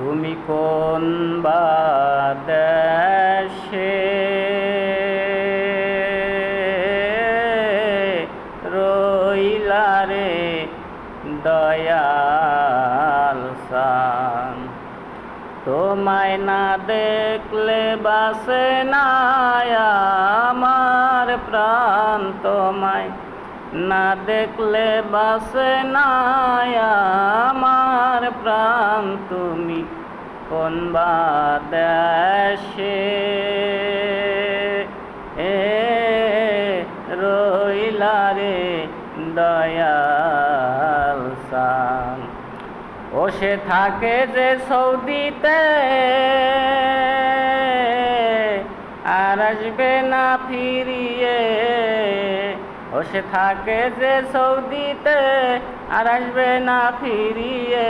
তুমি কোন বা দেশে রইলা রে দয়াল সান। তোমায় না দেখলে বাসে না আমার প্রাণ, তোমায় না দেখলে বাসে না আমার প্রাণ। তুমি কোন বা দেশে রইলা রে দয়াল সান। ও সে থাকে যে সৌদিতে আর আসবে না ফিরিয়ে, ও সে থাকে যে সৌদিতে আর আসবে না ফিরিয়ে।